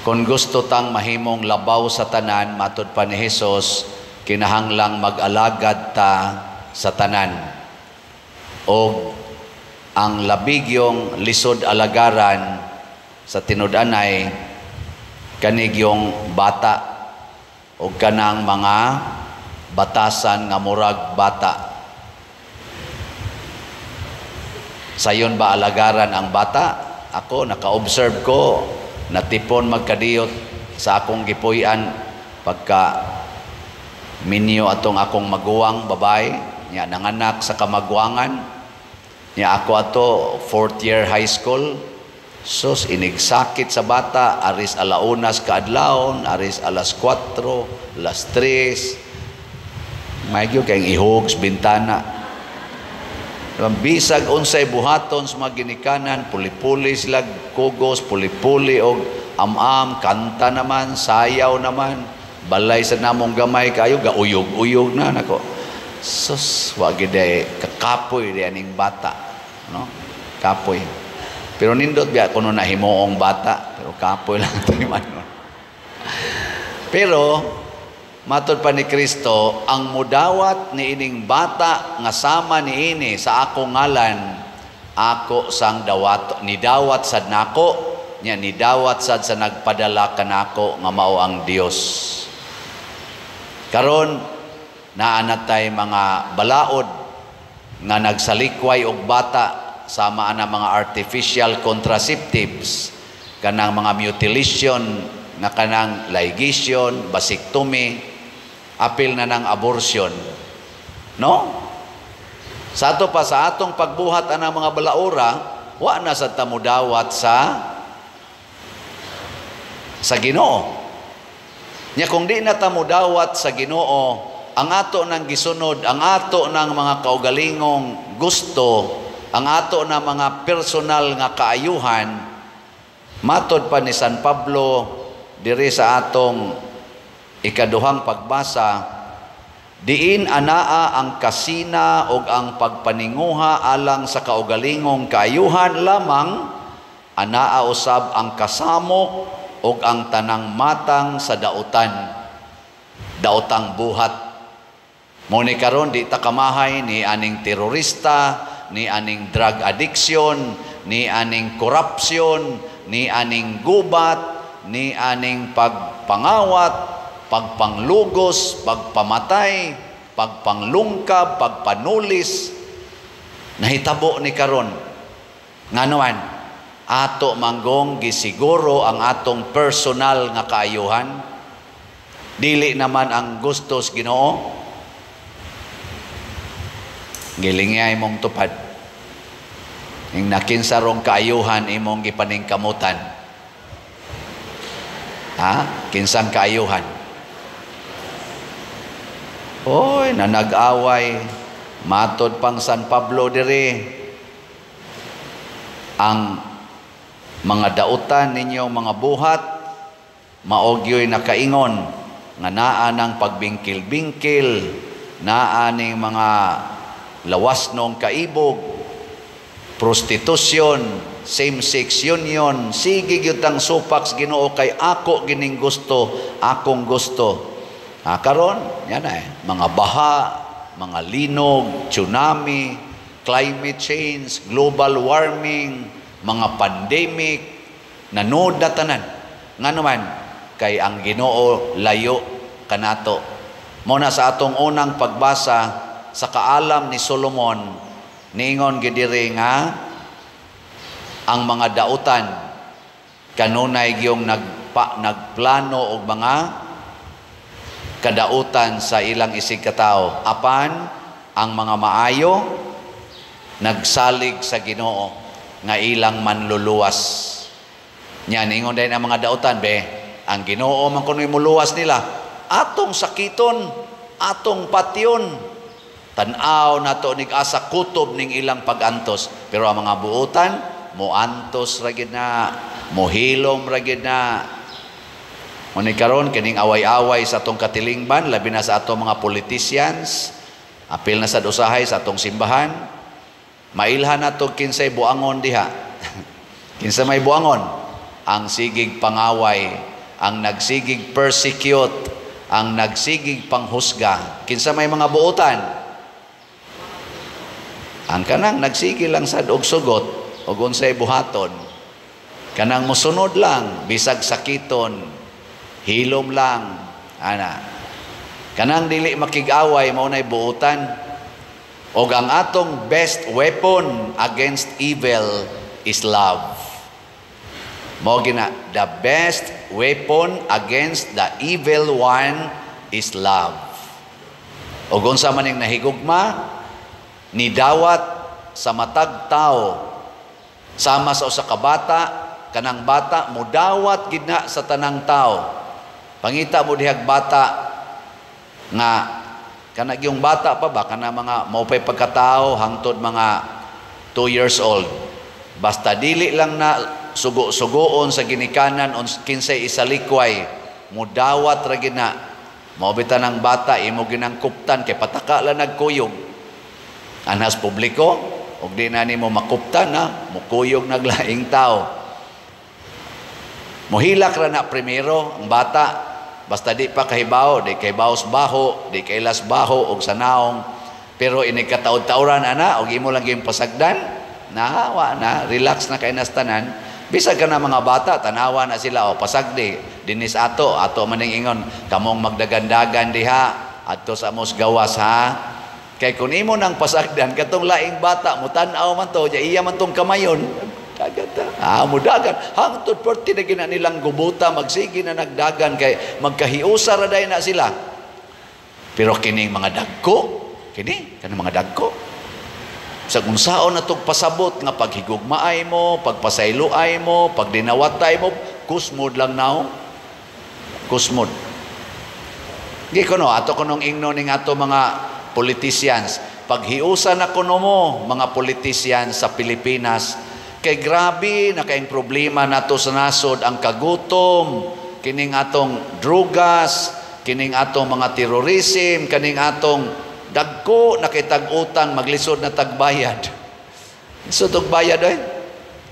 Kung gusto tang mahimong labaw sa tanan, matud pa ni Hesus, kinahanglang mag-alagad ta sa tanan. O ang labigyong lisod alagaran sa tinud-anay, kanigyong bata o kanang mga batasan nga murag bata. Sayon ba alagaran ang bata? Ako, naka-observe ko, natipon magkadiyot sa akong gipuy-an pagka minyo atong akong maguwang babae, niya nanganak sa kamagwangan, niya ako ato 4th year high school. Sus, inigsakit sa bata, aris alaunas kaadlawon, aris alas 4, alas 3, may gyud kayong ihugs bintana. Bisag unsay buhaton sa mga ginikanan, puli-puli sila kugos, puli-puli og am-am, kanta naman, sayaw naman, balay sa namong gamay kayo, gauyog-uyog na nako. Sus, wag gid kakapoy di aning bata, no? Kapoy. Pero nindot biya kuno na himuong bata, pero kapoy lang timan. Pero matud pa ni Kristo, ang mudawat ni ining bata nga sama ni ini sa akong ngalan, ako sang dawat, nidawat sad nako, nya nidawat sad sa nagpadala kanako nga mao ang Dios. Karon naanatay mga balaod nga nagsalikway og bata sama ana mga artificial contraceptives, kanang mga mutilation, nga kanang ligation, vasectomy, apil na ng abortion, no? Sa ato pa, sa atong pagbuhat anang mga balaura, wa na sa tamudawat sa Ginoo. Nya kung di na tamudawat sa Ginoo, ang ato nang gisunod, ang ato ng mga kaugalingong gusto, ang ato na mga personal nga kaayuhan, matod pa ni San Pablo diri sa atong ikaduhang pagbasa, diin anaa ang kasina o ang pagpaninguha alang sa kaugalingong kaayuhan lamang, anaa usab ang kasamo o ang tanang matang sa daotang buhat. Muni karon di ta kamahay ni aning terorista, ni aning drug addiction, ni aning corruption, ni aning gubat, ni aning pagpangawat, pagpanglugos, pagpamatay, pagpanglungkab, pagpanulis. Nahitabo ni karon nganuan ato manggong gisiguro ang atong personal nga kaayuhan, dili naman ang gustos Ginoo. Gilingay imong tupad ning nakinsarong kaayuhan imong gipaningkamutan. Ha? Kinsang kaayuhan? Oy, nanag-away, matod pang San Pablo diri, ang mga dautan ninyong mga buhat, maogyo'y nakaingon, nga naa ng pagbingkil-bingkil, naa ning mga lawas nung kaibog, prostitusyon, same-sex union, sige gyud supaks Ginoo kay ako gining gusto, akong gusto. Karon, yan mga baha, mga linog, tsunami, climate change, global warming, mga pandemic, nanood na tanan. Nga naman, kay ang Ginoo layo kanato. Muna sa atong unang pagbasa sa kaalam ni Solomon, niingon gidiri nga ang mga dautan kanunay gyung nagplano og mga kadautan sa ilang isig katao, apan ang mga maayo nagsalig sa Ginoo nga ilang manluluwas. Nya ningon din ang mga dautan, be, ang Ginoo man kuno'y muluwas nila, atong sakiton, atong patyon, tan-aw nato nig asa kutob ning ilang pagantos, pero ang mga buutan moantos ra gid na, mohilom ra gid na. Muni karon kining away-away sa atong katilingban, labi na sa atong mga politicians, apil na sa usahay sa atong simbahan, mailhan nato kinsay buangon diha. Kinsa may buangon? Ang sigig pangaway ang nagsigig persecute, ang nagsigig panghusga. Kinsa may mga buotan? Ang kanang nagsigi lang sad og sugot og unsay buhaton. Kanang mosunod lang, bisag sakiton, hilom lang, ana. Kanang dili makig-away mao nay buotan. Og ang atong best weapon against evil is love. Mao gina, the best weapon against the evil one is love. Og unsa man ning nahigugma, nidawat sa matag tao sama sa usa ka bata, kanang bata mudawat gid na sa tanang tao. Pangita mo dihag bata nga kanang yung bata pa ba kana mga maupay pagkatao hangtod mga 2 years old. Basta dili lang na sugo-sugoon sa ginikanan on kinsay isalikway, mudawat ra gid na. Mao bitan ang bata imo ginangkuptan kay pataka lang nagkuyog. Anas publiko og di na nimo makuptan na mukuyog naglaing tao. Mohilak ra na primero ang bata basta di pa kahibaw, di kay baos baho, di kay las baho og sanaong. Pero ini kataud-tauran ana og imo lang gyud pasagdan, nahawa na, relax na kay nastanan. Bisag ka na mga bata, tanawa na sila o pasagdi, dinis ato maning ingon, kamong magdagandagan diha adto sa amos gawas ha. Kay kun imo nang pasagdan katong laing bata mo tan-aw man to, iya man tong kamayon. Mudagan hangtod perti na gina nilang gubuta magsigi na nagdagan kay magkahiusa ra day na sila. Pero kining mga dagko, kanang mga dagko sa kung saon natong pasabot nga paghigugmaay mo, pagpasayloay mo, pagdinawatay mo, kusmod lang now. Kusmod. Di ko no, ato kunong ingno ning ato mga politicians. Paghiusa na kuno mo, mga politicians sa Pilipinas, kay grabe na kayong problema nato sa nasod ang kagutom, kining atong drugas, kining atong mga terrorism, kining atong dagko na kay tag-utang maglisod na tagbayad. So tagbayad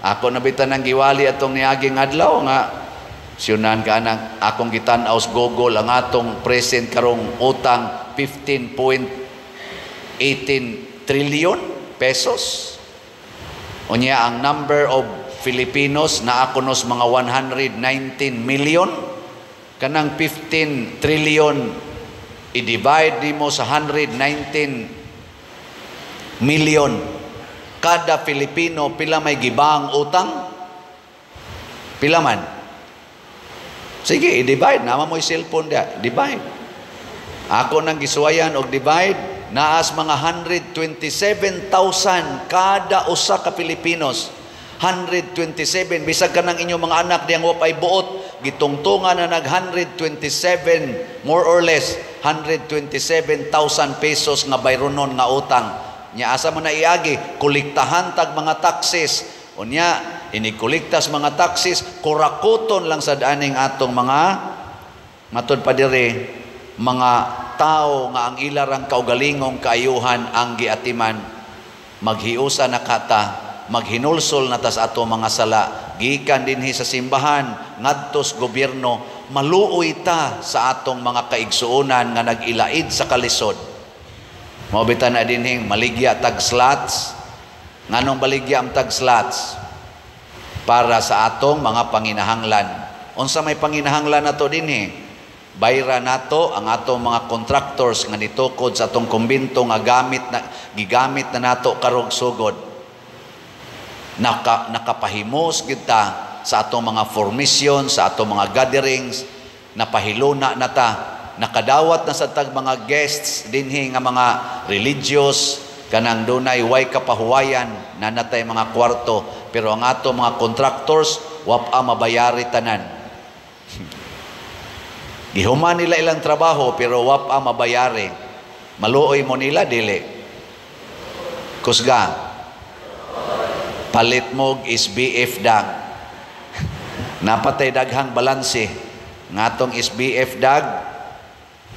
ako nabitan ng giwali atong niaging adlaw nga siyunan ka nang akong gitan-aw sa Google ang atong present karong utang 15.18 trillion pesos. Unya ang number of Filipinos na akunos mga 119 million. Kanang 15 trillion i-divide nimo sa 119 million. Kada Filipino pila may gibang utang? Pila man? Sige, i-divide. Nama mo'y cellphone dia. Divide. Ako nang gisuwayan og divide. Naas mga 127,000 kada usa ka Pilipinos. 127. Bisag ka ng inyong mga anak diyang wapay buot. Gitungtungan na nag 127, more or less, 127,000 pesos nga bayronon nga utang. Nya asa man na iagi, kuliktahan tag mga taxes. Unya, inikuliktas mga taxes, kurakuton lang sa daning atong mga matod pa dire, mga tao nga ang ilarang kaugalingong kaayuhan ang giatiman. Maghiusa na kata, maghinulsol na tas ato mga sala, gikan dinhi sa simbahan, ngadtos gobyerno, maluoy ta sa atong mga kaigsuonan nga nag-ilaid sa kalisod. Mabitan na dinhi maligya tag slots. Nganong baligya ang tag slots? Para sa atong mga panginahanglan. Unsa may panginahanglan nato dinhi? Bayra nato ang atong mga contractors nga nitukod sa atong kumbinto nga gigamit na nato karong sugod. Nakapahimos kita sa atong mga formation, sa atong mga gatherings, napahiluna na ta, nakadawat na sa tag mga guests dinhi nga mga religious, kanang dunay way kapahuwayan na natay mga kwarto, pero ang atong mga contractors wapa mabayari tanan. Gihuman nila ilang trabaho pero wapa mabayari. Maluoy mo nila dili. Kusga. Palit mog is BF dag. Napatay daghang balanse. Ngatong is BF dag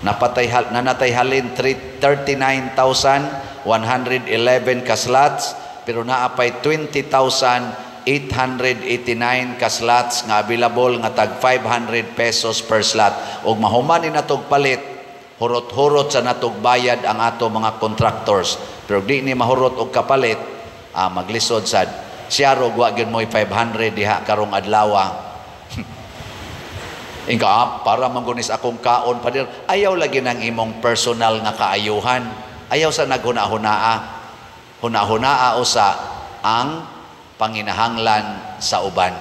nanatay halin 39,111 ka slots pero naapay 20,800 889 ka slots nga available nga tag 500 pesos per slot. Og mahuman ni natog palit, hurot-hurot sa natog bayad ang ato mga contractors. Pero di ni mahurot og kapalit, maglisod sad. Siya ro wa gyud mo'y 500 diha karong adlaw. Inka para manggunis akong kaon padir. Ayaw lagi ng imong personal nga kaayuhan. Ayaw sa naghuna-hunaa. Huna-hunaa usa ang panginahanglan sa uban.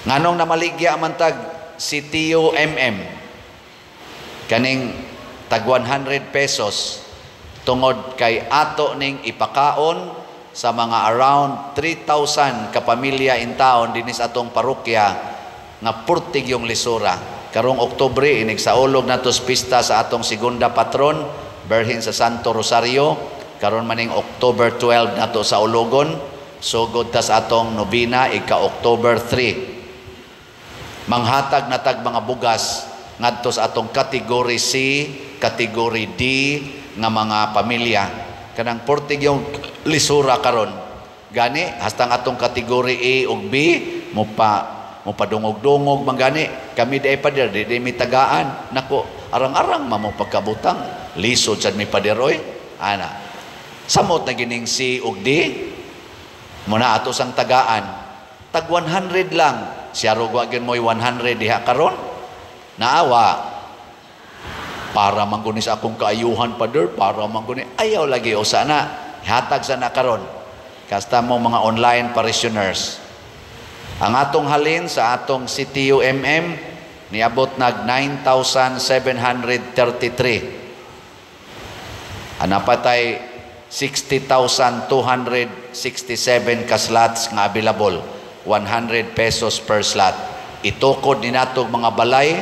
Nganong namaligya man tag si Tio MM kaning tag 100 pesos tungod kay ato ning ipakaon sa mga around 3,000 kapamilya in town dinis atong parokya nga purtig yung lisura. Karong Oktubre inig sa ulog natos pista sa atong segunda patron Birhen sa Santo Rosario. Karon maning October 12 nato sa ulogon. Sugod ta sa atong nobina ika October 3. Manghatag na tag mga bugas ngadto sa atong category C, category D nga mga pamilya. Kanang purtig yung lisura karon. Gani hastang atong category A ug B mo padungog-dungog mangani kami day pader di mitagaan nako arang-arang mamo pagkabutang lisod sad mi paderoy ana samot na gining C ug D muna ato sang tagaan tag 100 lang siya ro wa gyud moy 100 diha karon naawa para manggunis akong kaayuhan pader para manggunis ayaw lagi usa na hatag sana karon kasta mo mga online parishioners. Ang atong halin sa atong CTU MM niabot nag 9,733. Anapatay 60,267 ka slots nga available. 100 pesos per slot. Itukod ni natong mga balay,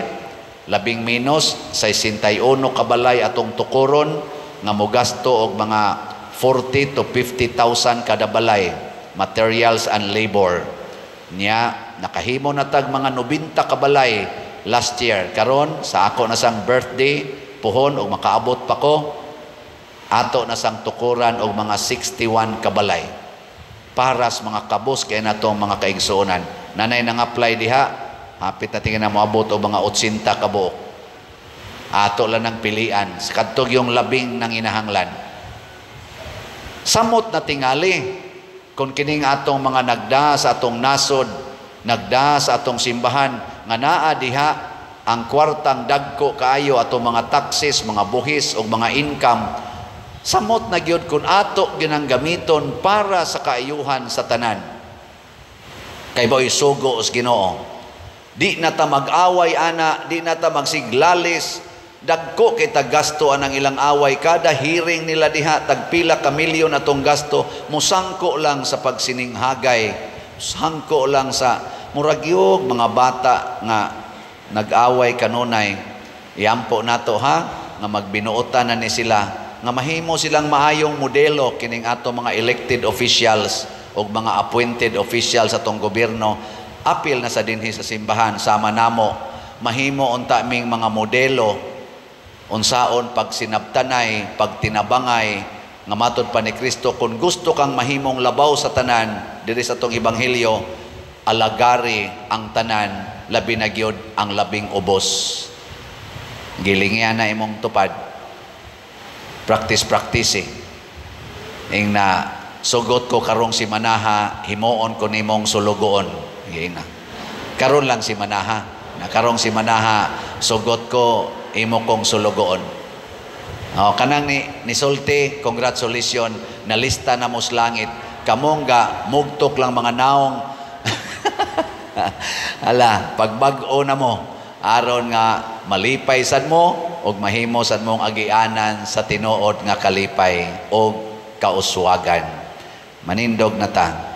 labing minus, 61 ka balay atong tukuron nga mogasto og mga 40 to 50,000 kada balay, materials and labor. Niya nakahimo na tag mga 90 ka balay last year. Karon sa ako na sang birthday puhon og makaabot pa ko ato na sang tukuran og mga 61 ka balay para sa mga kabos kay natong mga kaigsuonan. Nanay nang apply diha hapit na tingin na moabot og mga 80 ka buok. Ato lang ng pilian sa kadtog yung labing nang inahanglan. Samot na tingali kung kining atong mga nagda sa atong nasod, nagda sa atong simbahan, nga naa diha ang kwartang dagko kaayo atong mga taxes, mga buhis o mga income, samot na gyud kung ato ginang gamiton para sa kaayuhan sa tanan. Kay boy sugo os Ginoo. Di na ta mag-away ana, di na ta magsiglalis, dagko kay gasto anang ilang away kada hearing nila diha tagpila ka milyon atong gasto musangko lang sa pagsininghagay sangko lang sa muragyog mga bata nga nag-away kanunay iampo nato ha nga magbinuotan na ni sila nga mahimo silang maayong modelo kining ato mga elected officials o mga appointed officials sa atong gobyerno apil na sa dinhi sa simbahan sama namo mahimo unta ming mga modelo unsaon pag sinabtanay, pag tinabangay nga matod pa ni Kristo kung gusto kang mahimong labaw sa tanan diri sa tong ebanghelyo alagari ang tanan labi na gyud ang labing ubos gilingya na imong tupad practice ing na sugot ko karong si manaha himuon ko nimong sulugoon gina karon lang si manaha na karong si manaha sugot ko imo kong sulugoon. Kanang ni Sulti, congratulations, nalista na mo sa langit. Kamong ga, mugtok lang mga naong. Ala, pagbag-o na mo, aron nga malipay sad mo, o mahimo sad mong agianan sa tinuod nga kalipay o kauswagan. Manindog na ta.